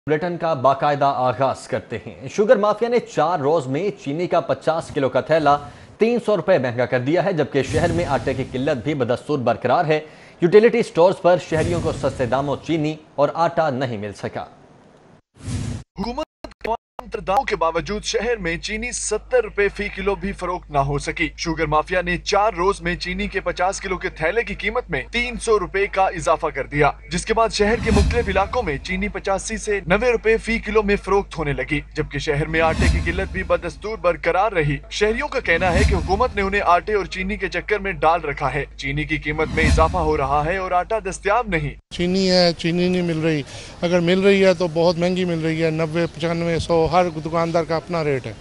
Bulletin का बाकायदा आगाज करते हैं। शुगर माफिया ने 4 रोज में चीनी का 50 किलो का थैला 300 रुपए महंगा कर दिया है, जबकि शहर में आटे की किल्लत भी बदस्तूर बरकरार है। यूटिलिटी स्टोर्स पर शहरियों को सस्ते दामों चीनी और आटा नहीं मिल सका। दावों के बावजूद शहर में चीनी 70 रुपए फी किलो भी फरोख्त न हो सकी। शुगर माफिया ने 4 रोज में चीनी के 50 किलो के थैले की कीमत में 300 रुपए का इजाफा कर दिया, जिसके बाद शहर के मुख्तलिफ इलाकों में चीनी 85 से 90 रुपए फी किलो में फरोख्त होने लगी, जबकि शहर में आटे की किल्लत भी बदस्तूर बरकरार रही। शहरियों का कहना है कि हुकूमत ने उन्हें आटे और चीनी के चक्कर में डाल रखा है। चीनी की कीमत में इजाफा हो रहा है और आटा दस्तयाब नहीं। चीनी है, चीनी नहीं मिल रही, अगर मिल रही है तो बहुत महंगी मिल रही है, 90, 95, 100 हर दुकानदार का अपना रेट है।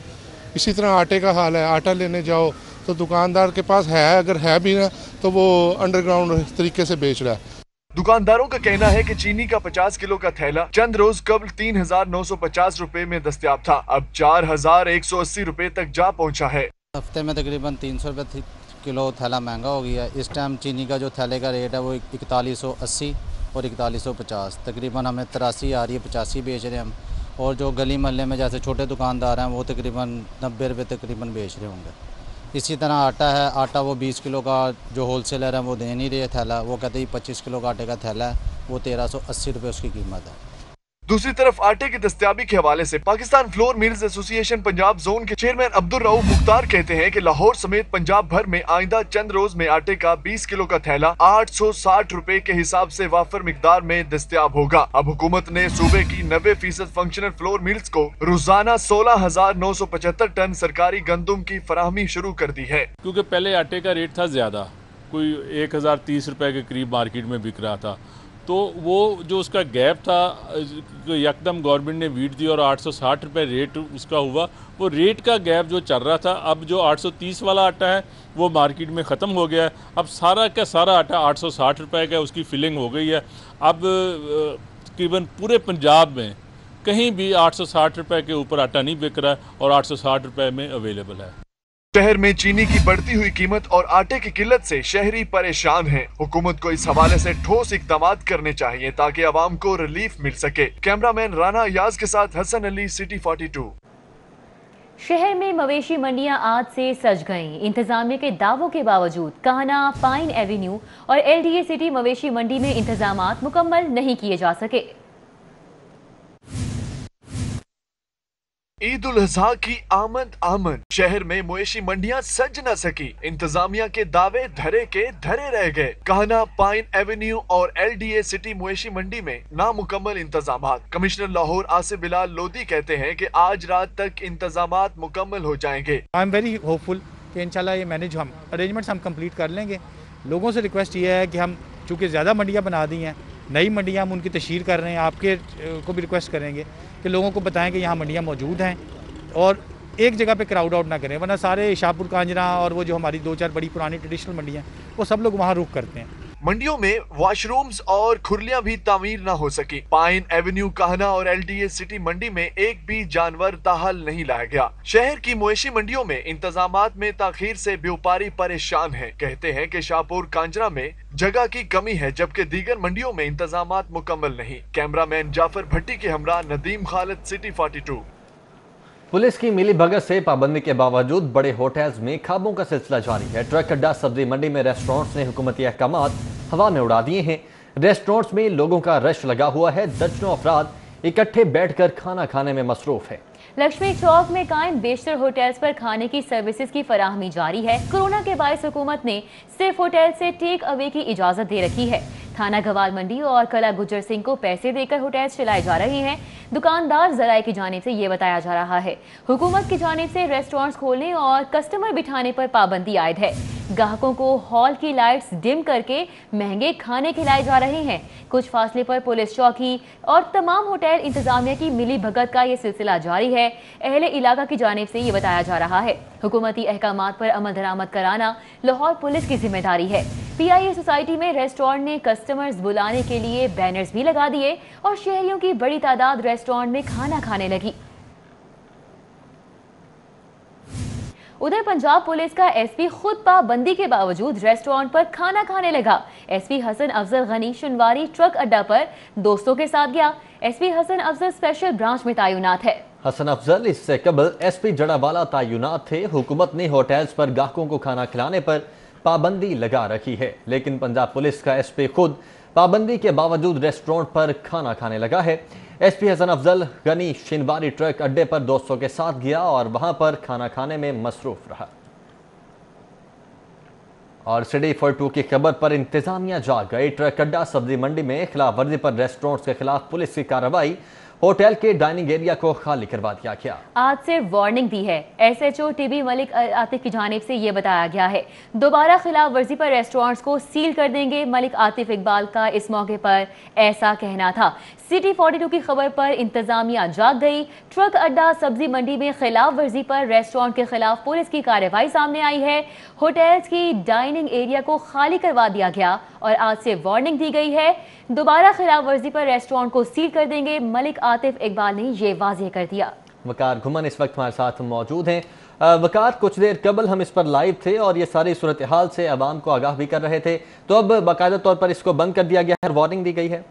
इसी तरह आटे का हाल है, आटा लेने जाओ तो दुकानदार के पास है, अगर है भी ना तो वो अंडरग्राउंड तरीके से बेच रहा है। दुकानदारों का कहना है कि चीनी का 50 किलो का थैला चंद रोज कबल 3,950 रुपए में दस्तयाब था, अब 4,180 रुपए तक जा पहुंचा है। हफ्ते में तकरीबन 300 रुपए किलो थैला महंगा हो गया। इस टाइम चीनी का जो थैले का रेट है वो 4180 और 4150, तकरीबन हमें 83 आ रही है, 85 बेच रहे हैं हम। और जो गली महल्ले में जैसे छोटे दुकानदार हैं वो तकरीबन 90 रुपये तकरीबन बेच रहे होंगे। इसी तरह आटा है, आटा वो 20 किलो का जो होलसेलर है वो दे नहीं रहे थैला, वो कहते हैं 25 किलो का आटे का थैला है, वो 1380 रुपये उसकी कीमत है। दूसरी तरफ आटे की दस्तयाबी के हवाले से Pakistan flour mills association Punjab zone के चेयरमैन अब्दुल रऊफ मुख्तार कहते हैं कि लाहौर समेत पंजाब भर में आइंदा चंद रोज में आटे का 20 किलो का थैला 860 रुपए के हिसाब से वाफर मिकदार में दस्तयाब होगा। अब हुकूमत ने सूबे की 90% फंक्शनल फ्लोर मिल्स को रोजाना 16,975 टन सरकारी गंदुम की फराहमी शुरू कर दी है, क्योंकि पहले आटे का रेट था ज्यादा, कोई 1030 रुपए के करीब मार्केट में बिक रहा था, तो वो जो उसका गैप था यकदम गवर्नमेंट ने वीट दी और 860 रुपये रेट उसका हुआ। वो रेट का गैप जो चल रहा था, अब जो 830 वाला आटा है वो मार्केट में ख़त्म हो गया है। अब सारा का सारा आटा 860 रुपये का उसकी फिलिंग हो गई है। अब तकरीबन पूरे पंजाब में कहीं भी 860 रुपये के ऊपर आटा नहीं बिक रहा है और 860 रुपये में अवेलेबल है। शहर में चीनी की बढ़ती हुई कीमत और आटे की किल्लत से शहरी परेशान हैं। हुकूमत को इस हवाले से ठोस इक़दामात करने चाहिए ताकि आवाम को रिलीफ मिल सके। कैमरामैन राना अयाज के साथ हसन अली, सिटी 42। शहर में मवेशी मंडियां आज से सज गईं। इंतजामिया के दावों के बावजूद काहना, पाइन एवेन्यू और LDA सिटी मवेशी मंडी में इंतजामात मुकम्मल नहीं किए जा सके। ईद उल अजहा की आमद शहर में मवेशी मंडियां सज न सकी। इंतजामिया के दावे धरे के धरे रह गए। कहना, पाइन एवेन्यू और LDA सिटी मवेशी मंडी में नामुकम्मल इंतजामात। कमिश्नर लाहौर आसिफ बिलाल लोधी कहते हैं कि आज रात तक इंतजामात मुकम्मल हो जाएंगे। आई एम वेरी होपफुल कि इंशाल्लाह ये मैनेज हम अरेंजमेंट्स हम कंप्लीट कर लेंगे। लोगों से रिक्वेस्ट ये है कि हम चूँकि ज़्यादा मंडियाँ बना दी हैं, नई मंडियाँ हम उनकी तशहीर कर रहे हैं, आपके को भी रिक्वेस्ट करेंगे कि लोगों को बताएं कि यहाँ मंडियाँ मौजूद हैं और एक जगह पे क्राउड आउट ना करें, वरना सारे शाहपुर कांजरा और वो जो हमारी 2-4 बड़ी पुरानी ट्रेडिशनल मंडियाँ वो सब लोग वहाँ रुख करते हैं। मंडियों में वॉशरूम्स और खुरलियां भी तामीर न हो सकी। पाइन एवेन्यू, कहना और LDA सिटी मंडी में एक भी जानवर ताहल नहीं लाया गया। शहर की मवेशी मंडियों में इंतजामात में ताखीर से व्यापारी परेशान हैं। कहते हैं कि शाहपुर कांजरा में जगह की कमी है, जबकि दीगर मंडियों में इंतजामात मुकम्मल नहीं। कैमरामैन जाफर भट्टी के हमरा नदीम खालिद, सिटी 42। पुलिस की मिली भगत से पाबंदी के बावजूद बड़े होटल्स में खाबों का सिलसिला जारी है। ट्रक अड्डा, सब्जी मंडी में रेस्टोरेंट्स ने हुकूमती अहकामात हवा में उड़ा दिए हैं। रेस्टोरेंट्स में लोगों का रश लगा हुआ है। दर्जनों अफराद इकट्ठे बैठकर खाना खाने में मसरूफ है। लक्ष्मी चौक में कायम बेशतर होटल्स पर खाने की सर्विसेज की फराहमी जारी है। कोरोना के बायस हुकूमत ने सिर्फ होटल से टेक अवे की इजाजत दे रखी है। थाना गवाल मंडी और कला गुज्जर सिंह को पैसे देकर होटल्स चलाए जा रहे हैं। दुकानदार जराये की जानिब से ये बताया जा रहा है। हुकूमत की जानिब से रेस्टोरेंट्स खोलने और कस्टमर बिठाने पर पाबंदी आयद है। ग्राहकों को हॉल की लाइट्स डिम करके महंगे खाने खिलाए जा रहे हैं। कुछ फासले पर पुलिस चौकी और तमाम होटल इंतजामिया की मिली भगत का ये सिलसिला जारी है। अहले इलाका की जानिब से ये बताया जा रहा है हुकूमती अहकामात पर अमल दरामद कराना लाहौर पुलिस की जिम्मेदारी है। PIA सोसाइटी में रेस्टोरेंट ने कस्टमर्स बुलाने के लिए बैनर्स भी लगा दिए और शहरियों की बड़ी तादाद रेस्टोरेंट में खाना खाने लगी। उधर पंजाब पुलिस का एसपी खुद पाबंदी के बावजूद रेस्टोरेंट पर खाना खाने लगा। एसपी हसन अफजल गनी शिनवारी ट्रक अड्डा पर दोस्तों के साथ गया। SP Hasan Afzal special branch में तैनात है। हसन अफजल इससे कबल एसपी जड़ावाला तैनात थे। हुकूमत ने होटल्स पर ग्राहकों को खाना खिलाने पर पाबंदी लगा रखी है, लेकिन पंजाब पुलिस का एसपी खुद पाबंदी के बावजूद रेस्टोरेंट पर खाना खाने लगा है। एसपी हसन अफजल गनी शिनवारी ट्रक अड्डे पर दोस्तों के साथ गया और वहां पर खाना खाने में मसरूफ रहा। और सिटी 42 की खबर पर इंतजामिया जाग गई। ट्रक अड्डा सब्जी मंडी में खिलाफ वर्जी पर रेस्टोरेंट्स के खिलाफ पुलिस की कार्रवाई। होटल के डाइनिंग एरिया को खाली करवा दिया गया। आज से वार्निंग दी है। एसएचओ टीबी मलिक आतिफ की जानिब से ये बताया गया है, दोबारा खिलाफ वर्जी पर रेस्टोरेंट्स को सील कर देंगे। मलिक आतिफ इकबाल का इस मौके पर ऐसा कहना था। सिटी 42 की खबर पर इंतजामिया जाग गई। ट्रक अड्डा सब्जी मंडी में खिलाफ वर्जी पर रेस्टोरेंट के खिलाफ पुलिस की कार्रवाई सामने आई है। होटल्स की डाइनिंग एरिया को खाली करवा दिया गया और आज से वार्निंग दी गई है, दोबारा खिलाफ वर्जी पर रेस्टोरेंट को सील कर देंगे। मलिक आतिफ इकबाल ने ये वाज़ेह कर दिया। वकार घुमन इस वक्त हमारे साथ मौजूद हैं। वकार, कुछ देर कबल हम इस पर लाइव थे और ये सारी सूरत हाल से आवाम को आगाह भी कर रहे थे, तो अब बाकायदा तौर पर इसको बंद कर दिया गया है, वार्निंग दी गई है।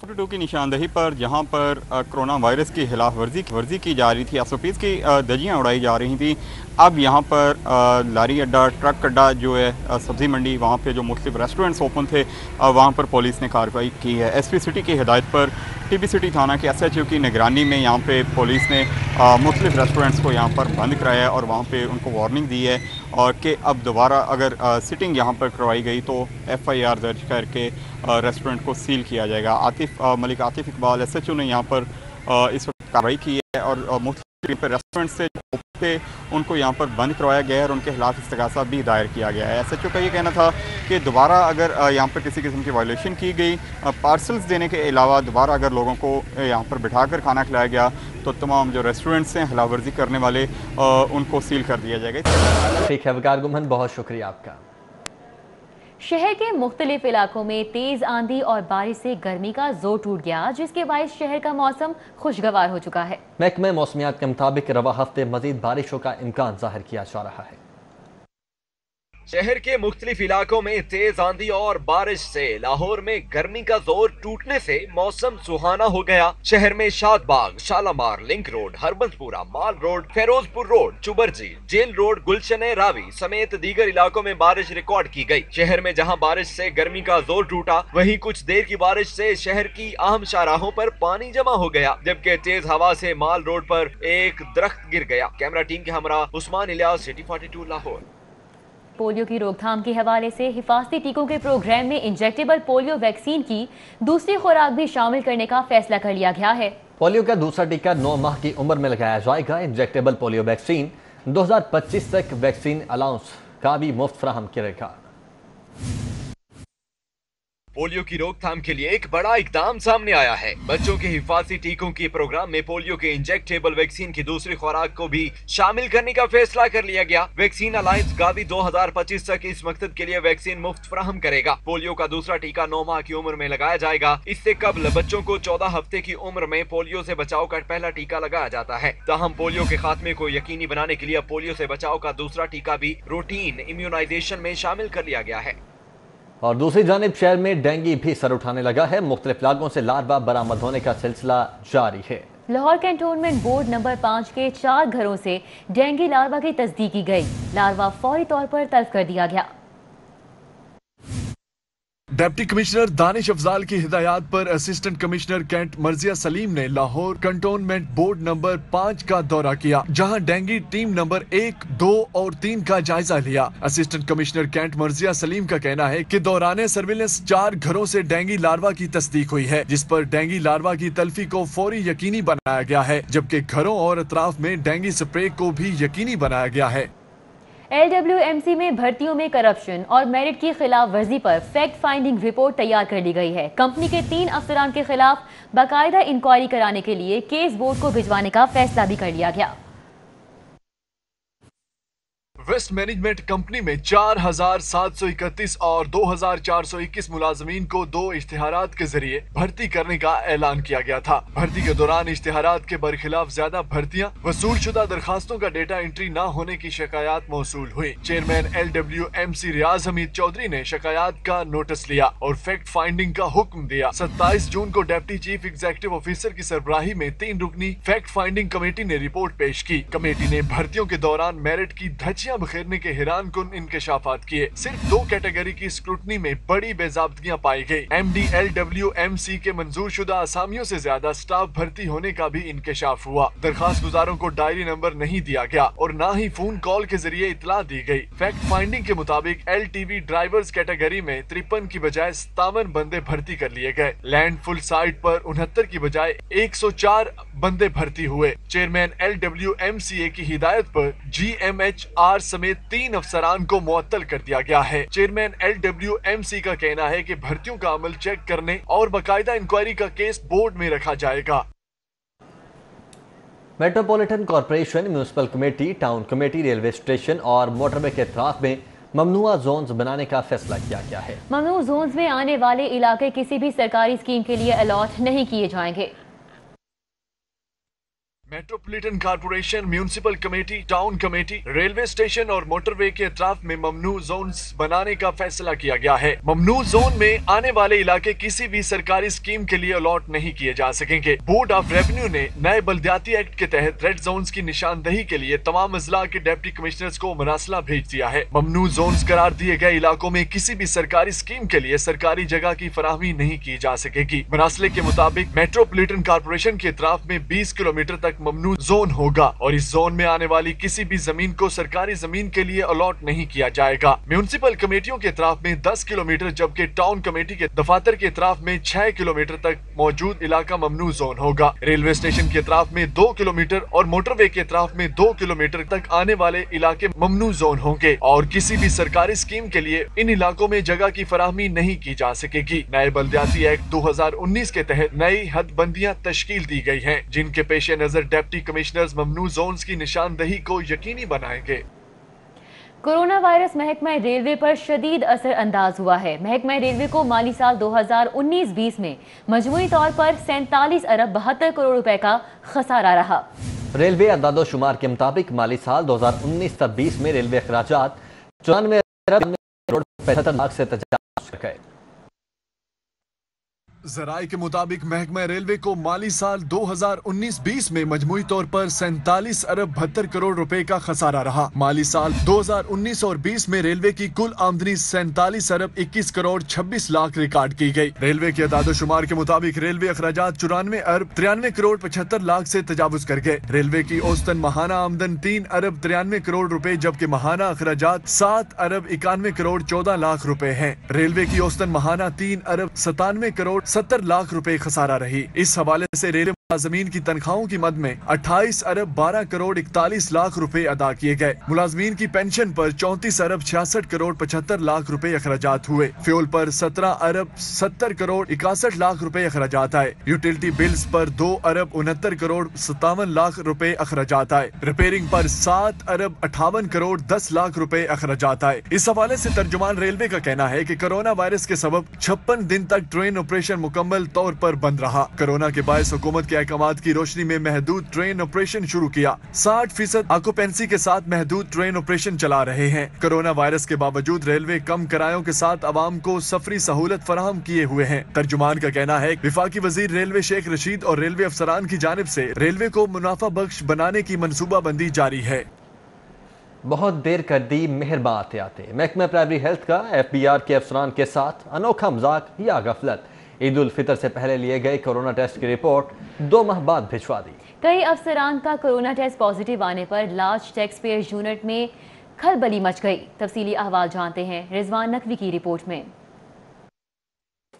42 की निशानदही पर जहां पर कोरोना वायरस की खिलाफ वर्जी की जा रही थी, एसओपीज़ की धज्जियां उड़ाई जा रही थी, अब यहां पर लारी अड्डा, ट्रक अड्डा जो है सब्ज़ी मंडी, वहां पे जो मुख्तलिफ रेस्टोरेंट्स ओपन थे, वहां पर पुलिस ने कार्रवाई की है। एसपी सिटी की हिदायत पर टीबी सिटी थाना के एसएचओ की निगरानी में यहाँ पे पुलिस ने मुख्तलिफ रेस्टोरेंट्स को यहाँ पर बंद कराया है और वहाँ पे उनको वार्निंग दी है और कि अब दोबारा अगर सिटिंग यहाँ पर करवाई गई तो FIR दर्ज करके रेस्टोरेंट को सील किया जाएगा। मलिक आतिफ इकबाल एसएचओ ने यहाँ पर इस वक्त कार्रवाई की है और मुख्तलिफ रेस्टोरेंट से थे उनको यहाँ पर बंद करवाया गया है और उनके खिलाफ इस्तगासा भी दायर किया गया है। एसएचओ का ये कहना था कि दोबारा अगर यहाँ पर किसी किस्म की वायलेशन की गई, पार्सल्स देने के अलावा दोबारा अगर लोगों को यहाँ पर बिठाकर खाना खिलाया गया तो तमाम जो रेस्टोरेंट्स हैं खिलाफ वर्जी करने वाले उनको सील कर दिया जाएगा। ठीक है वकार गुमन, बहुत शुक्रिया आपका। शहर के मुख्तलिफ इलाकों में तेज आंधी और बारिश से गर्मी का जोर टूट गया, जिसके बायस शहर का मौसम खुशगवार हो चुका है। महकमे मौसमियात के मुताबिक रवा हफ्ते मजीद बारिशों का इम्कान जाहिर किया जा रहा है। शहर के मुख्तलिफ इलाकों में तेज आंधी और बारिश से लाहौर में गर्मी का जोर टूटने से मौसम सुहाना हो गया। शहर में Shadbagh, Shalimar, link road, Harbanspura, mall road, Ferozepur road, Chauburji, jail road, Gulshan Ravi समेत दीगर इलाकों में बारिश रिकॉर्ड की गई। शहर में जहां बारिश से गर्मी का जोर टूटा, वहीं कुछ देर की बारिश से शहर की अहम शाहराहों पर पानी जमा हो गया, जबकि तेज हवा से माल रोड पर एक दरख्त गिर गया। कैमरा टीम के हमरा उस्मान इलियास, सिटी 42 लाहौर। पोलियो की रोकथाम के हवाले से हिफाजती टीकों के प्रोग्राम में इंजेक्टेबल पोलियो वैक्सीन की दूसरी खुराक भी शामिल करने का फैसला कर लिया गया है। पोलियो का दूसरा टीका 9 माह की उम्र में लगाया जाएगा। इंजेक्टेबल पोलियो वैक्सीन 2025 तक वैक्सीन अलाउंस का भी मुफ्त फराहम करेगा। पोलियो की रोकथाम के लिए एक बड़ा इकदाम सामने आया है। बच्चों के हिफाजती टीकों के प्रोग्राम में पोलियो के इंजेक्टेबल वैक्सीन की दूसरी खुराक को भी शामिल करने का फैसला कर लिया गया। वैक्सीन अलायंस गावी 2025 तक इस मकसद के लिए वैक्सीन मुफ्त फराहम करेगा। पोलियो का दूसरा टीका 9 माह की उम्र में लगाया जाएगा। इससे कबल बच्चों को 14 हफ्ते की उम्र में पोलियो से बचाव का पहला टीका लगाया जाता है। ताहम पोलियो के खात्मे को यकीनी बनाने के लिए पोलियो से बचाव का दूसरा टीका भी रूटीन इम्यूनाइजेशन में शामिल कर लिया गया है। और दूसरी जानिब शहर में डेंगू भी सर उठाने लगा है। मुख्तलिफ इलाकों से लार्वा बरामद होने का सिलसिला जारी है। लाहौर कैंटोनमेंट बोर्ड नंबर 5 के 4 घरों से डेंगू लार्वा की तस्दीक की गई। लार्वा फौरी तौर पर तल्फ कर दिया गया। डिप्टी कमिश्नर दानिश अफजाल की हिदायत पर असिस्टेंट कमिश्नर कैंट मर्जिया सलीम ने लाहौर कंटोनमेंट बोर्ड नंबर 5 का दौरा किया, जहां डेंगू टीम नंबर 1, 2 और 3 का जायजा लिया। असिस्टेंट कमिश्नर कैंट मर्जिया सलीम का कहना है कि दौरान सर्विलेंस 4 घरों से डेंगू लार्वा की तस्दीक हुई है, जिस पर डेंगू लार्वा की तल्फी को फौरी यकीनी बनाया गया है, जबकि घरों और अतराफ में डेंगू स्प्रे को भी यकीनी बनाया गया है। LWMC में भर्तियों में करप्शन और मेरिट की खिलाफ वर्जी पर फैक्ट फाइंडिंग रिपोर्ट तैयार कर ली गई है। कंपनी के 3 अफसरान के खिलाफ बाकायदा इंक्वायरी कराने के लिए केस बोर्ड को भिजवाने का फैसला भी कर लिया गया। वेस्ट मैनेजमेंट कंपनी में 4,731 और 2,421 मुलाजमीन को 2 इश्तिहारात के जरिए भर्ती करने का ऐलान किया गया था। भर्ती के दौरान इश्तिहारात के बरखिलाफ ज्यादा भर्तियां, वसूल शुदा दरखास्तों का डेटा एंट्री न होने की शिकायत मौसूल हुई। चेयरमैन LWMC रियाज हमीद चौधरी ने शिकायत का नोटिस लिया और फैक्ट फाइंडिंग का हुक्म दिया। 27 जून को डिप्टी चीफ एग्जीक्यूटिव ऑफिसर की सरबराही में 3 रुकनी फैक्ट फाइंडिंग कमेटी ने रिपोर्ट पेश की। कमेटी ने भर्तियों के दौरान मेरिट की धज्जियां बिखेरने के हैरान कुन इंकशाफात किए। सिर्फ 2 कैटेगरी की स्क्रूटनी में बड़ी बेजाब्तगियां पाई गई। MD LWMC के मंजूर शुदा असामियों से ज्यादा स्टाफ भर्ती होने का भी इंकशाफ हुआ। दरखास्त गुजारों को डायरी नंबर नहीं दिया गया और न ही फोन कॉल के जरिए इतला दी गई। फैक्ट फाइंडिंग के मुताबिक LTV ड्राइवर्स कैटेगरी में 53 की बजाय 57 बंदे भर्ती कर लिए गए। लैंड फुल साइट पर 69 की बजाय 104 बंदे भर्ती हुए। चेयरमैन LWMCA की हिदायत पर GMHR समेत 3 अफसरान को मुअत्तल कर दिया गया है। चेयरमैन LWMC का कहना है कि भर्तियों का अमल चेक करने और बाकायदा इंक्वायरी का केस बोर्ड में रखा जाएगा। Metropolitan corporation, municipal committee, town committee, railway station और मोटरवे के अतराफ में ममनुआ जोन्स बनाने का फैसला किया गया है। ममनुआ जोन्स में आने वाले इलाके किसी भी सरकारी स्कीम के लिए अलॉट नहीं किए जाएंगे। Metropolitan corporation, municipal committee, town committee, railway station और मोटरवे के अतराफ में ममनू जोन्स बनाने का फैसला किया गया है। ममनू जोन में आने वाले इलाके किसी भी सरकारी स्कीम के लिए अलॉट नहीं किए जा सकेंगे। बोर्ड ऑफ रेवेन्यू ने नए बल्दियाती एक्ट के तहत रेड जोन्स की निशानदही के लिए तमाम अजला के डिप्टी कमिश्नर्स को मरासला भेज दिया है। ममनू जोन्स करार दिए गए इलाकों में किसी भी सरकारी स्कीम के लिए सरकारी जगह की फराहमी नहीं की जा सकेगी। मरासले के मुताबिक मेट्रोपॉलिटन कॉर्पोरेशन के अतराफ में 20 किलोमीटर तक ममनू जोन होगा और इस जोन में आने वाली किसी भी जमीन को सरकारी जमीन के लिए अलॉट नहीं किया जाएगा। म्यूनिसिपल कमेटियों के अतराफ में 10 किलोमीटर जबकि टाउन कमेटी के दफातर के अतराफ में 6 किलोमीटर तक मौजूद इलाका ममनू जोन होगा। रेलवे स्टेशन के अतराफ में 2 किलोमीटर और मोटरवे के अतराफ में 2 किलोमीटर तक आने वाले इलाके ममनू जोन होंगे और किसी भी सरकारी स्कीम के लिए इन इलाकों में जगह की फराहमी नहीं की जा सकेगी। नए बल्दियाती एक्ट 2019 के तहत नई हदबंदियां तश्कील दी गई हैं, जिनके पेश नजर डिप्टी कमिश्नर्स ममनू जोन्स की निशानदही को यकीनी बनाएंगे। कोरोना वायरस महकमा रेलवे पर शदीद असर अंदाज हुआ है। महकमा रेलवे को माली साल 2019-20 में मजमूई तौर पर 47 अरब 72 करोड़ रुपए का खसारा रहा। रेलवे अदादो शुमार के मुताबिक माली साल 2019-20 में रेलवे अखराजात 94 अरब करोड़ 75 लाख से तजावुज कर गए। जराये के मुताबिक महकमा रेलवे को माली साल 2019-20 में मजमूई तौर पर 47 अरब 72 करोड़ रुपए का खसारा रहा। माली साल 2019 और 20 में रेलवे की कुल आमदनी 47 अरब 21 करोड़ 26 लाख रिकॉर्ड की गई। रेलवे के अदादोशुमार के मुताबिक रेलवे अखराजात 94 अरब 93 करोड़ 75 लाख से तजावुज कर गए। रेलवे की औसतन माहाना आमदन 3 अरब 93 करोड़ रुपए जबकि माहाना अखराजात 7 अरब 91 करोड़ 14 लाख रुपए हैं। रेलवे की औसतन माहाना 3 अरब 97 करोड़ 70 लाख रुपए खसारा रही। इस हवाले से रेलवे मुलाजमीन की तनख्वाहों की मद में 28 अरब 12 करोड़ 41 लाख रुपए अदा किए गए। मुलाजमीन की पेंशन पर 34 अरब 66 करोड़ 75 लाख रुपए अखराजात हुए। फ्यूल पर 17 अरब 70 करोड़ 61 लाख रुपए अखराजात आए। यूटिलिटी बिल्स पर 2 अरब 69 करोड़ 57 लाख रुपए अखराजात आए। रिपेयरिंग पर 7 अरब 58 करोड़ 10 लाख रुपए अखराजात आए। इस हवाले से तर्जुमान रेलवे का कहना है कि कोरोना वायरस के सबब 56 दिन तक ट्रेन ऑपरेशन मुकम्मल तौर पर बंद रहा। कोरोना के बायस हुकूमत के अहकामात की रोशनी में महदूद ट्रेन ऑपरेशन शुरू किया। 60% ऑक्यूपेंसी के साथ महदूद ट्रेन ऑपरेशन चला रहे हैं। कोरोना वायरस के बावजूद रेलवे कम किरायों के साथ आवाम को सफरी सहूलत फराहम किए हुए हैं। तर्जुमान का कहना है विफाकी वजीर रेलवे शेख रशीद और रेलवे अफसरान की जानिब से रेलवे को मुनाफा बख्श बनाने की मनसूबाबंदी जारी है। बहुत देर कर दी मेहरबान आते आते महकमा प्राइमरी हेल्थ का FBR के अफसरान के साथ अनोखा मजाक या गफलत। ईद उल फितर से पहले लिए गए कोरोना टेस्ट की रिपोर्ट 2 माह बाद भिजवा दी। कई अफसरान का कोरोना टेस्ट पॉजिटिव आने पर लार्ज टैक्स पेयर यूनिट में खलबली मच गई। तफसीली अहवाल जानते हैं रिजवान नकवी की रिपोर्ट में।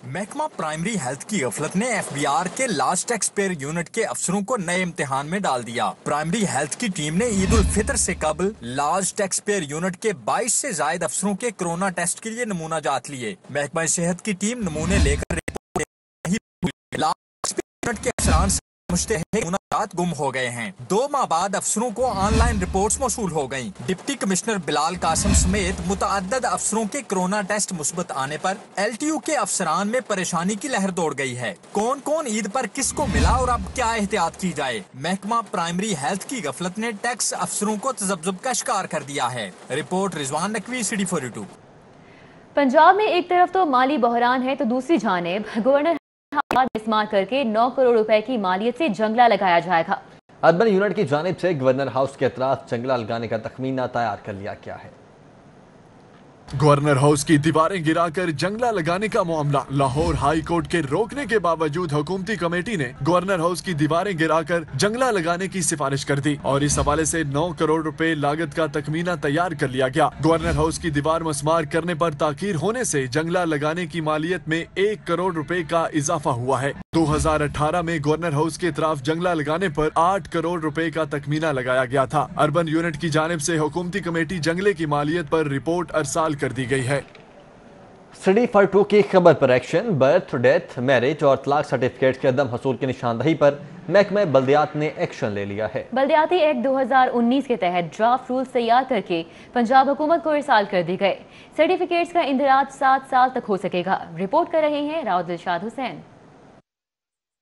महकमा प्राइमरी हेल्थ की गफलत ने FBR के लार्ज टैक्स पेयर यूनिट के अफसरों को नए इम्तिहान में डाल दिया। प्राइमरी हेल्थ की टीम ने ईद उल फितर से कबल लार्ज टैक्स पेयर यूनिट के 22 से जायद अफसरों के कोरोना टेस्ट के लिए नमूना जात लिए। महकमा सेहत की टीम नमूने लेकर लार्ज यूनिट के अफसरान मुश्तहिद मुनाजात गुम हो गए हैं। 2 माह बाद अफसरों को ऑनलाइन रिपोर्ट्स मौसूल हो गईं। डिप्टी कमिश्नर बिलाल कासिम समेत मुतअद्दिद अफसरों के कोरोना टेस्ट मुस्बत आने पर LTU के अफसरान में परेशानी की लहर दौड़ गई है। कौन कौन ईद पर किसको मिला और अब क्या एहतियात की जाए, महकमा प्राइमरी हेल्थ की गफलत ने टैक्स अफसरों को तजब्जुब का शिकार कर दिया है। Report Rizwan Naqvi, city 42। पंजाब में एक तरफ तो माली बहरान है तो दूसरी जानिब गवर्नर इस्तेमाल करके 9 करोड़ रुपए की मालियत से जंगला लगाया जाएगा। अर्बन यूनिट की जानिब से गवर्नर हाउस के अतराफ जंगला लगाने का तखमीना तैयार कर लिया गया है। गवर्नर हाउस की दीवारें गिराकर जंगला लगाने का मामला लाहौर हाई कोर्ट के रोकने के बावजूद हुकूमती कमेटी ने गवर्नर हाउस की दीवारें गिराकर जंगला लगाने की सिफारिश कर दी और इस हवाले से 9 करोड़ रुपए लागत का तखमीना तैयार कर लिया गया। गवर्नर हाउस की दीवार मस्मार करने पर ताखीर होने से जंगला लगाने की मालियत में 1 करोड़ रुपए का इजाफा हुआ है। 2018 में गवर्नर हाउस के तरफ जंगला लगाने पर 8 करोड़ रुपए का तखमीना लगाया गया था। अर्बन यूनिट की जानिब से हुकूमती कमेटी जंगले की मालियत पर रिपोर्ट अरसाल कर दी गई है। सिटी 42 की खबर पर एक्शन। बर्थ, डेथ, मैरिज और तलाक सर्टिफिकेट के अदम हसूल की निशानदही पर महकमा बल्दियात ने एक्शन ले लिया है। बल्दियाती एक्ट 2019 के तहत ड्राफ्ट रूल्स तैयार करके पंजाब हुकूमत को इरसाल कर दिए गए। सर्टिफिकेट्स का इंदराज 7 साल तक हो सकेगा। रिपोर्ट कर रहे हैं राव दिलशाद हुसैन।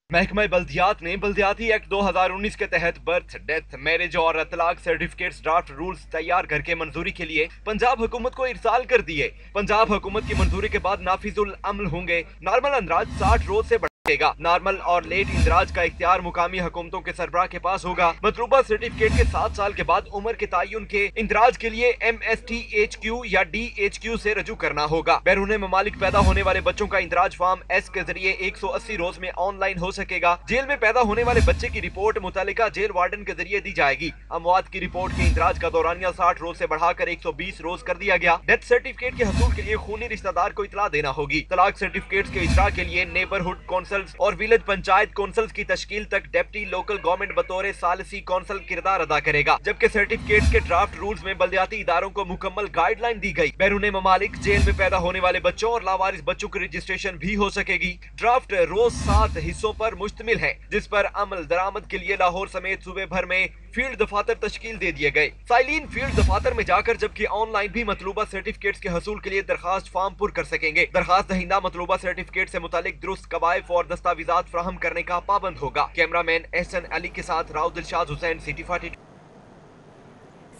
महकमा बल्दियात ने बल्दियाती एक्ट 2019 के तहत बर्थ, डेथ, मैरिज और तलाक सर्टिफिकेट्स ड्राफ्ट रूल्स तैयार करके मंजूरी के लिए पंजाब हुकूमत को इरसाल कर दिए। पंजाब हुकूमत की मंजूरी के बाद नाफिजुल अमल होंगे। नॉर्मल अंदराज 60 रोज से बढ़ेगा। नॉर्मल और लेट इंदराज का इख्तियार मुकामी हुकूमतों के सरबराह के पास होगा। मतलूबा सर्टिफिकेट के 7 साल के बाद उम्र के तयन के इंदराज के लिए MSTHQ या DHQ से रजू करना होगा। बैरून ममालिक पैदा होने वाले बच्चों का इंदराज फॉर्म S के जरिए 180 रोज में ऑनलाइन हो सकेगा। जेल में पैदा होने वाले बच्चे की रिपोर्ट मुतल्लिका जेल वार्डन के जरिए दी जाएगी। अमवात की रिपोर्ट के इंदराज का दौरानिया 60 रोज से बढ़ाकर 120 रोज कर दिया गया। डेथ सर्टिफिकेट के हसूल के लिए खूनी रिश्तेदार को इतला देना होगी। तलाक सर्टिफिकेट के इजरा के लिए नेबरहुड कौंसल्स और विलेज पंचायत कौंसल्स की तश्कील तक डेप्टी लोकल गवर्नमेंट बतौर सालिसी कौंसल किरदार अदा करेगा। जबकि सर्टिफिकेट के ड्राफ्ट रूल्स में बल्दियाती इदारों को मुकम्मल गाइडलाइन दी गई। बैरून ममालिक जेल में पैदा होने वाले बच्चों और लावारिस बच्चों की रजिस्ट्रेशन भी हो सकेगी। ड्राफ्ट रोज 7 हिस्सों पर मुश्तमिल है, जिस पर अमल दरामद के लिए लाहौर समेत सूबे भर में फील्ड दफातर तश्कील दे दिए गए। साइलिन फील्ड दफातर में जाकर जबकि ऑनलाइन भी मतलूबा सर्टिफिकेट्स के हसूल के लिए दरखास्त फॉर्म पुर कर सकेंगे। दरखास्त दहिंदा मतलूबा सर्टिफिकेट से मुतालिक दुरुस्त कवायद और दस्तावेजात फराहम करने का पाबंद होगा। कैमरामैन एहसन अली के साथ राव दिलशाद हुसैन, सिटी 42।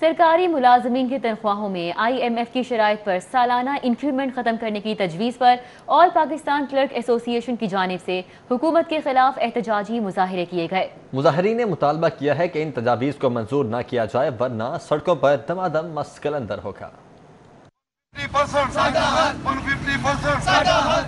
सरकारी मुलाजमीन की तनख्वाहों में IMF की शराइत पर सालाना इंक्रीमेंट खत्म करने की तजवीज़ पर ऑल पाकिस्तान क्लर्क एसोसिएशन की जानिब से हुकूमत के खिलाफ एहतजाजी मुजाहिरे किए गए। मुजाहिरीन ने मुतालबा किया है कि इन तजावीज़ को मंजूर न किया जाए वरना सड़कों पर दमादम मस्कल अंदर होगा।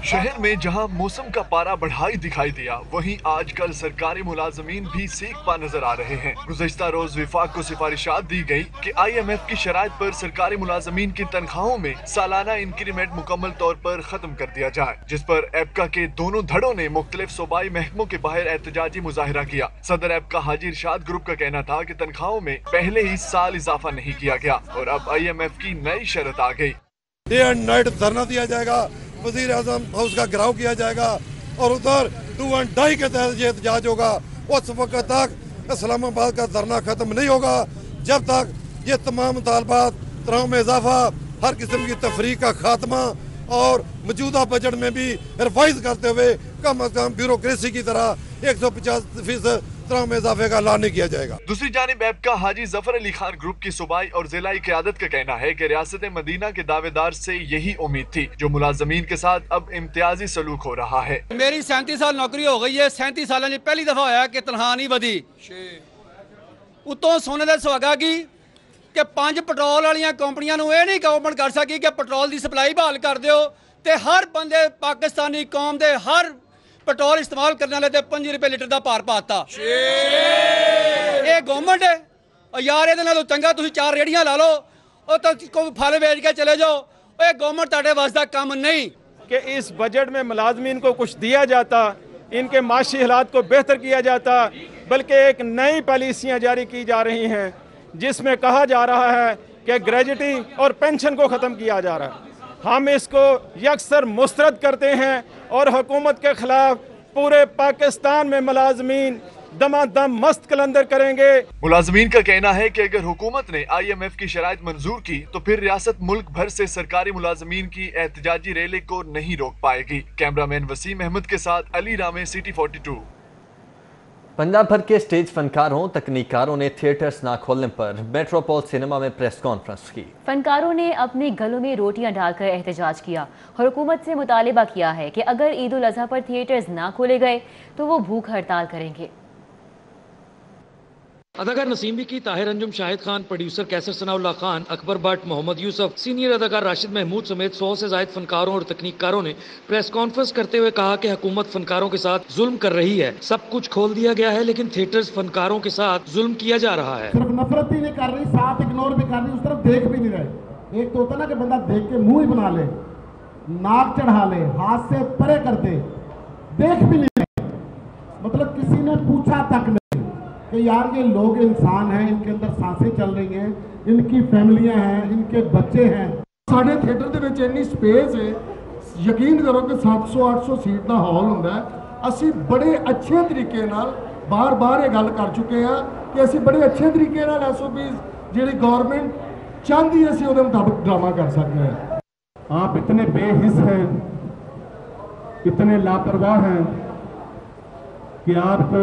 शहर में जहां मौसम का पारा बढ़ाई दिखाई दिया, वहीं आजकल सरकारी मुलाजमीन भी सेक पा नजर आ रहे हैं। गुज़श्ता रोज विफाक को सिफारिशात दी गई कि IMF की शराइत पर सरकारी मुलाजमीन की तनख्वाहों में सालाना इंक्रीमेंट मुकम्मल तौर पर खत्म कर दिया जाए, जिस पर एपका के दोनों धड़ों ने मुख्तलिफ सूबाई महकमों के बाहर एहतजाजी मुजाहिरा किया। सदर एपका हाजी इरशाद ग्रुप का कहना था कि तनख्वाहों में पहले ही साल इजाफा नहीं किया गया और अब IMF की नई शर्त आ गई। डे एंड नाइट धरना दिया जाएगा, वजीर आजम हाउस का घेराव किया जाएगा और उधर 2 and die के तहत ये एहतजाज होगा। उस वक्त तक इस्लामाबाद का धरना खत्म नहीं होगा जब तक ये तमाम मुतालबात, तराव में इजाफा, हर किस्म की तफरीक का खात्मा और मौजूदा बजट में भी रिवाइज करते हुए कम अज कम ब्यूरोक्रेसी की तरह 150% तराव में इजाफे का ऐलान नहीं किया जाएगा। दूसरी जानिब एपका हाजी जफर अली खान ग्रुप की सूबाई और जिलाई क़यादत का कहना है कि रियासत मदीना के दावेदार से यही उम्मीद थी, जो मुलाजमीन के साथ अब इम्तियाजी सलूक हो रहा है। मेरी 37 साल नौकरी हो गई है। 37 साल में पहली दफा होया कि तनख्वाह नहीं वधी। उतों सोने का सुहागा की कि 5 पेट्रोल वाली कंपनियां नूं यह नहीं गवर्नमेंट कर सकी कि पेट्रोल की सप्लाई बहाल कर दो ते हर बंदे पाकिस्तानी कौम दे हर पेट्रोल इस्तेमाल करने वाले ते 5 रुपए लीटर का भार पाता। ये गवर्नमेंट है और यार ये तो चंगा तुम 4 रेहड़ियां ला लो और तो फल बेच के चले जाओ। ये गवर्नमेंट ताड़े वास्ता काम नहीं कि इस बजट में मुलाजमीन को कुछ दिया जाता, इनके माशी हालात को बेहतर किया जाता, बल्कि एक नई पॉलिसियाँ जारी की जा रही हैं जिसमें कहा जा रहा है कि ग्रेजुटी और पेंशन को ख़त्म किया जा रहा है। हम इसको यकसर मुस्तरद करते हैं और हुकूमत के खिलाफ पूरे पाकिस्तान में मुलाजमीन दमादम मस्त कलंदर करेंगे। मुलाजमीन का कहना है कि अगर हुकूमत ने IMF की शराइत मंजूर की तो फिर रियासत मुल्क भर से सरकारी मुलाजमीन की एहतजाजी रैली को नहीं रोक पाएगी। कैमरामैन वसीम अहमद के साथ अली रामे, सिटी 42। पंजाब भर के स्टेज फनकारों तकनीकारों ने थिएटर्स ना खोलने पर मेट्रोपोल सिनेमा में प्रेस कॉन्फ्रेंस की। फनकारों ने अपने गलों में रोटियां डालकर एहतजाज किया और हुकूमत से मुतालिबा किया है कि अगर ईद उल अजहा पर थिएटर्स ना खोले गए तो वो भूख हड़ताल करेंगे। अदाकार नसीम की, ताहिर अंजुम, शाहिद खान, प्रोड्यूसर कैसर सनाउल्लाह खान, अकबर भट्ट, मोहम्मद यूसुफ, सीनियर अदाकार राशिद महमूद समेत 100 से ज्यादा फनकारों और तकनीककारों ने प्रेस कॉन्फ्रेंस करते हुए कहा कि हुकूमत फनकारों के साथ जुल्म कर रही है। सब कुछ खोल दिया गया है लेकिन थिएटर्स फनकारों के साथ जुल्म किया जा रहा है। सिर्फ नफरत ही नहीं कर रही, साथ इग्नोर भी कर रही, उस तरफ देख भी नहीं रहे। एक तो होता ना कि बंदा देख के मुंह ही बना ले, नाक चढ़ा ले, हाथ से परे कर दे, देख भी नहीं रहे। मतलब किसी ने पूछा तक नहीं कि यार ये लोग इंसान हैं, इनके अंदर सांसें चल रही हैं, इनकी फैमिलियां हैं, इनके बच्चे हैं। साढ़े थिएटर ਦੇ ਵਿੱਚ ਇੰਨੀ स्पेस है, यकीन करो कि 700-800 सीट ਦਾ ਹਾਲ ਹੁੰਦਾ ਹੈ। ਅਸੀਂ ਬੜੇ ਅੱਛੇ ਤਰੀਕੇ ਨਾਲ ਬਾਰ-ਬਾਰ ਇਹ ਗੱਲ ਕਰ ਚੁੱਕੇ ਹਾਂ ਕਿ ਅਸੀਂ ਬੜੇ ਅੱਛੇ ਤਰੀਕੇ ਨਾਲ SOPs ਜਿਹੜੀ ਗਵਰਨਮੈਂਟ ਚਾਹੁੰਦੀ ਹੈ ਅਸੀਂ ਉਹਦੇ ਮੁਤਾਬਕ ਡਰਾਮਾ ਕਰ ਸਕਦੇ ਹਾਂ। आप इतने बेहिस हैं, इतने लापरवाह हैं कि आपको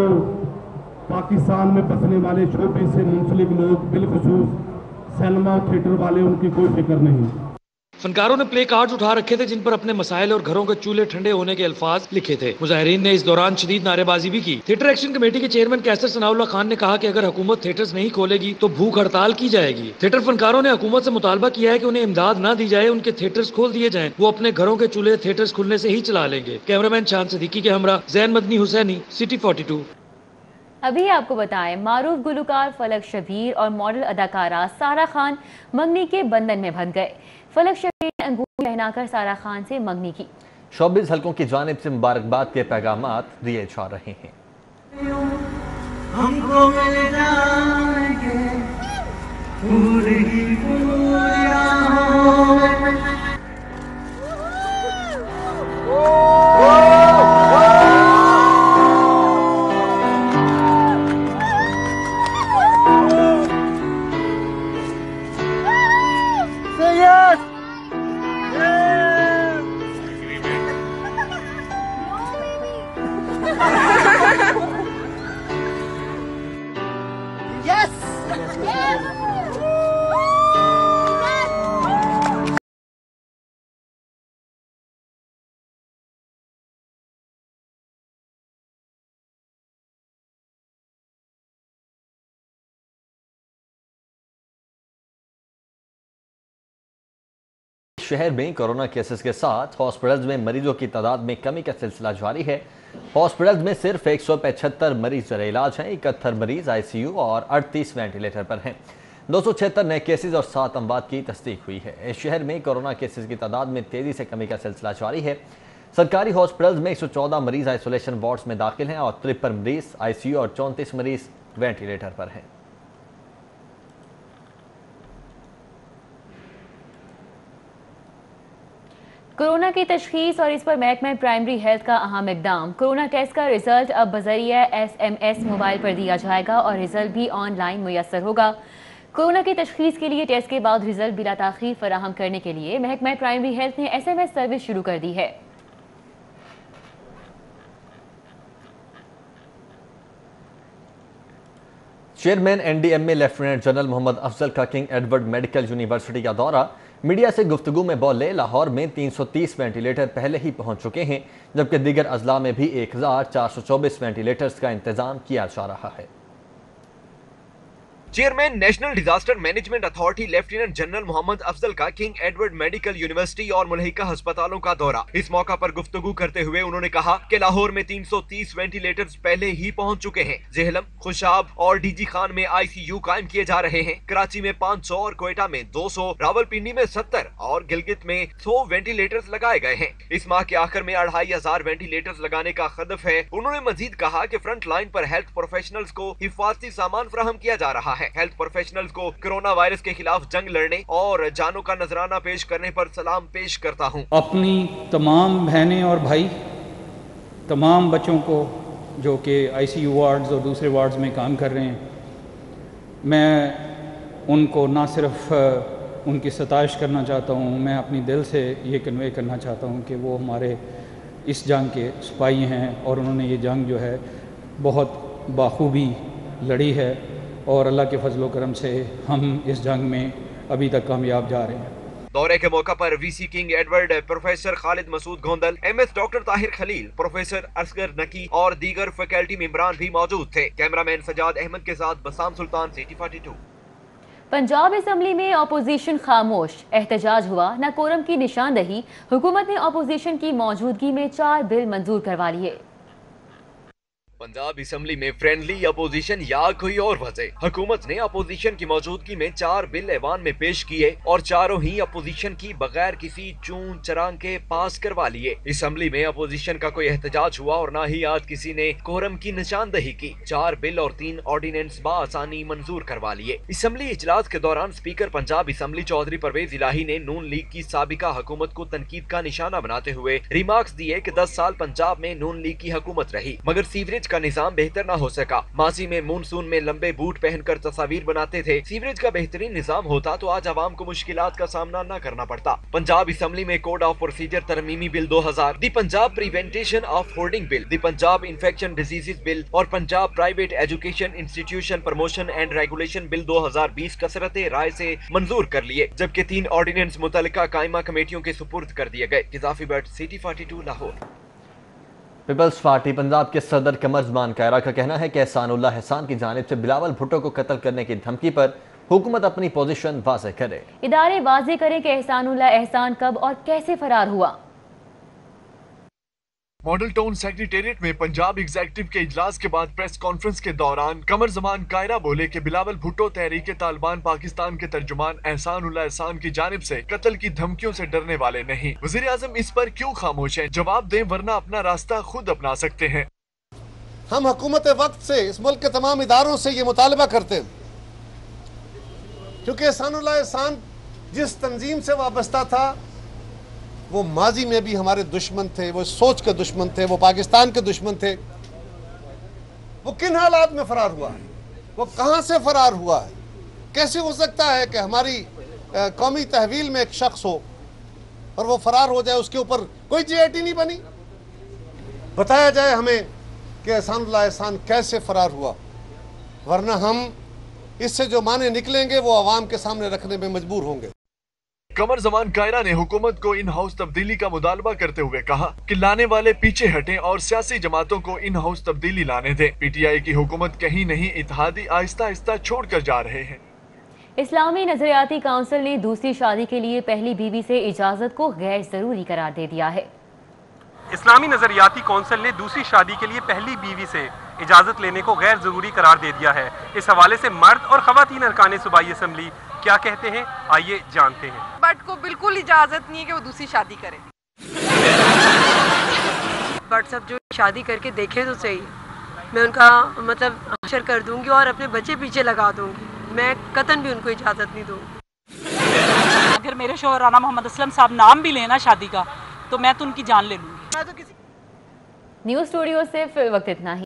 पाकिस्तान में बसने वाले शोबे से मुंसलिक लोग, बिलखुसूस सिनेमा थिएटर वाले, उनकी कोई फिक्र नहीं। फनकारों ने प्ले कार्ड्स उठा रखे थे जिन पर अपने मसाइल और घरों के चूल्हे ठंडे होने के अल्फाज लिखे थे। मुजाहिरीन ने इस दौरान शदीद नारेबाजी भी की। थिएटर एक्शन कमेटी के चेयरमैन कैसर सनाउल्लाह खान ने कहा कि अगर हुकूमत थिएटर्स नहीं खोलेगी तो भूख हड़ताल की जाएगी। थिएटर फनकारों ने हुकूमत से मुतालबा किया है कि उन्हें इमदाद न दी जाए, उनके थिएटर्स खोल दिए जाएं। वो अपने घरों के चूल्हे थिएटर्स खुलने से ही चला लेंगे। कैमरामैन शान सिद्दीकी के हमरा जैन मदनी हुसैनी, सिटी 42। अभी आपको बताएं, मारूफ गुलकार फलक शबीर और मॉडल अदाकारा सारा खान मंगनी के बंधन में बंध गए। फलक शबीर ने अंगूठी पहनाकर सारा खान से मंगनी की। शोबिज़ हलकों की जानिब से मुबारकबाद के पैगामात दिए जा रहे हैं। हमको मिल जाएंगे पूरी पूरियां शहर में कोरोना केसेस के साथ हॉस्पिटल्स में मरीजों की तादाद में कमी का सिलसिला जारी है। हॉस्पिटल्स में सिर्फ 175 मरीज ज़र इलाज हैं, 71 मरीज ICU और 38 वेंटिलेटर पर हैं। 276 नए केसेस और 7 अमवात की तस्दीक हुई है। इस शहर में कोरोना केसेस की तादाद में तेज़ी से कमी का सिलसिला जारी है। सरकारी हॉस्पिटल्स में 114 मरीज आइसोलेशन वार्ड्स में दाखिल हैं और 53 मरीज ICU और 34 मरीज वेंटिलेटर पर हैं। कोरोना की तशखीस और इस पर महकमा प्राइमरी हेल्थ का अहम इकदाम। कोरोना टेस्ट का रिजल्ट अब बजरिया SMS मोबाइल पर दिया जाएगा और रिजल्ट भी ऑनलाइन मुयस्सर होगा। कोरोना की तशखीस के लिए टेस्ट के बाद रिजल्ट बिला ताखीर फराहम करने के लिए महकमा प्राइमरी हेल्थ ने SMS सर्विस शुरू कर दी है। Chairman NDMA lieutenant general Mohammad Afzal का किंग एडवर्ड मेडिकल यूनिवर्सिटी का दौरा। मीडिया से गुफ्तगू में बोले, लाहौर में 330 वेंटिलेटर पहले ही पहुंच चुके हैं, जबकि दीगर अजला में भी 1424 वेंटिलेटर्स का इंतजाम किया जा रहा है। Chairman National Disaster Management Authority lieutenant general Mohammad Afzal का किंग एडवर्ड मेडिकल यूनिवर्सिटी और मुल्हिका अस्पतालों का दौरा। इस मौका पर गुफ्तगू करते हुए उन्होंने कहा कि लाहौर में 330 वेंटिलेटर्स पहले ही पहुंच चुके हैं। जेहलम, खुशाब और DG खान में ICU कायम किए जा रहे हैं। कराची में 500 और कोयटा में 200, रावलपिंडी में 70 और गिलगित में 100 वेंटिलेटर्स लगाए गए हैं। इस माह के आखिर में 2500 वेंटिलेटर्स लगाने का हदफ है। उन्होंने मजीद कहा कि फ्रंट लाइन पर हेल्थ प्रोफेशनल्स को हिफाजती सामान फराहम किया जा रहा है। हेल्थ प्रोफेशनल्स को कोरोना वायरस के खिलाफ जंग लड़ने और जानों का नजराना पेश करने पर सलाम पेश करता हूं। अपनी तमाम बहनें और भाई, तमाम बच्चों को جو کہ ICU وارڈز اور دوسرے وارڈز میں کام کر رہے ہیں، میں ان کو نہ صرف ان کی ستائش کرنا چاہتا ہوں، میں اپنی دل سے یہ کنوے کرنا چاہتا ہوں کہ وہ ہمارے اس جنگ کے سپاہی ہیں اور انہوں نے یہ جنگ جو ہے بہت بخوبی لڑی ہے، اور اللہ کے فضل و کرم سے ہم اس جنگ میں ابھی تک کامیاب جا رہے ہیں۔ دورے کے موقع پر VC کنگ ایڈورڈ، پروفیسر خالد مسعود گوندل، MS ڈاکٹر طاہر خلیل، پروفیسر اصغر نقی اور دیگر فیکلٹی ممبران بھی موجود تھے۔ کیمرامین سجاد احمد کے ساتھ بسام سلطان، CT 42۔ پنجاب اسمبلی میں اپوزیشن خاموش، احتجاج ہوا نہ کورم کی نشاندہی، حکومت نے اپوزیشن کی موجودگی میں 4 بل منظور کروا لیے۔ پنجاب اسمبلی میں فرینڈلی اپوزیشن یا کوئی اور وجہ، حکومت نے اپوزیشن کی موجودگی میں 4 بل ایوان میں پیش کیے اور چاروں ہی اپوزیشن کی بغیر کسی چون چران کے پاس کروا لیے۔ اسمبلی میں اپوزیشن کا کوئی احتجاج ہوا اور نہ ہی آج کسی نے کورم کی نشاندہی کی۔ 4 بل اور 3 آرڈیننس بآسانی منظور کروا لیے۔ اسمبلی اجلاس کے دوران سپیکر پنجاب اسمبلی چودھری پرویز الہی نے نون لیگ کی سابقہ حکومت کو تنقید کا نشانہ بناتے ہوئے ریمارکس دیے کہ 10 سال پنجاب میں نون لیگ کی حکومت رہی مگر سیوریج کا نظام بہتر نہ ہو سکا۔ ماضی میں مونسون میں لمبے بوٹ پہن کر تصاویر بناتے تھے، سیوریج کا بہترین نظام ہوتا تو آج عوام کو مشکلات کا سامنا نہ کرنا پڑتا۔ پنجاب اسمبلی میں کوڈ آف پروسیجر ترمیمی bill 2000، the Punjab prevention of hoarding bill, the Punjab infection diseases bill اور Punjab private education institution promotion and regulation bill 2020 کثرت رائے سے منظور کر لیے، جبکہ 3 آرڈیننس متعلقہ قائمہ کمیٹیوں کے سپرد کر دیے گئے۔ اضافی Butt, CT 42 Lahore. Peoples Party Punjab کے صدر قمر زمان کائرہ کا کہنا ہے کہ احسان اللہ احسان کی جانب سے بلاول بھٹو کو قتل کرنے کی دھمکی پر حکومت اپنی پوزیشن واضح کرے۔ ادارے واضح کریں کہ احسان اللہ احسان کب اور کیسے فرار ہوا۔ ماڈل ٹاؤن سیکریٹریٹ میں پنجاب ایگزیکٹو کے اجلاس کے بعد پریس کانفرنس کے دوران قمر زمان کائرہ بولے کہ بلاول بھٹو تحریک طالبان پاکستان کے ترجمان احسان اللہ احسان کی جانب سے قتل کی دھمکیوں سے ڈرنے والے نہیں۔ وزیر اعظم اس پر کیوں خاموش ہیں؟ جواب دیں ورنہ اپنا راستہ خود اپنا سکتے ہیں۔ ہم حکومت وقت سے اس ملک کے تمام اداروں سے یہ مطالبہ کرتے ہیں، کیونکہ احسان اللہ احسان جس تنظیم سے وابستہ تھا وہ ماضی میں بھی ہمارے دشمن تھے، وہ سوچ کے دشمن تھے، وہ پاکستان کے دشمن تھے۔ وہ کن حالات میں فرار ہوا ہے؟ وہ کہاں سے فرار ہوا ہے؟ کیسے ہو سکتا ہے کہ ہماری قومی تحویل میں ایک شخص ہو اور وہ فرار ہو جائے، اس کے اوپر کوئی GIT نہیں بنی؟ بتایا جائے ہمیں کہ احسان اللہ احسان کیسے فرار ہوا، ورنہ ہم اس سے جو معنی نکلیں گے وہ عوام کے سامنے رکھنے میں مجبور ہوں گے۔ قمر زمان کائرہ نے حکومت کو ان ہاؤس تبدیلی کا مطالبہ کرتے ہوئے کہا کہ لانے والے پیچھے ہٹیں اور سیاسی جماعتوں کو ان ہاؤس تبدیلی لانے دیں۔ PTI کی حکومت کہیں نہیں اتحادی آہستہ آہستہ چھوڑ کر جا رہے ہیں۔ اسلامی نظریاتی کونسل نے دوسری شادی کے لیے پہلی بیوی سے اجازت کو غیر ضروری قرار دے دیا ہے۔ اسلامی نظریاتی کونسل نے دوسری شادی کے لیے پہلی بیوی سے اجازت لینے کو غیر ضروری قرار دے دیا ہے۔ اس حوالے سے مرد اور خواتین ارکان صوبائی اسمبلی کیا کہتے ہیں، آئیے جانتے ہیں۔ بٹ کو بالکل اجازت نہیں ہے کہ وہ دوسری شادی کرے۔ بٹ سب جو شادی کر کے دیکھیں تو صحیح، میں ان کا مطلب حشر کر دوں گی اور اپنے بچے پیچھے لگا دوں گی، میں قطعاً بھی ان کو اجازت نہیں دوں گی۔ اگر میرے شوہر رانا محمد اسلم صاحب نام بھی لینا شادی کا تو میں تو ان کی جان لے لوں گی۔ نیوز اسٹوڈیو سے فی الوقت اتنا ہی۔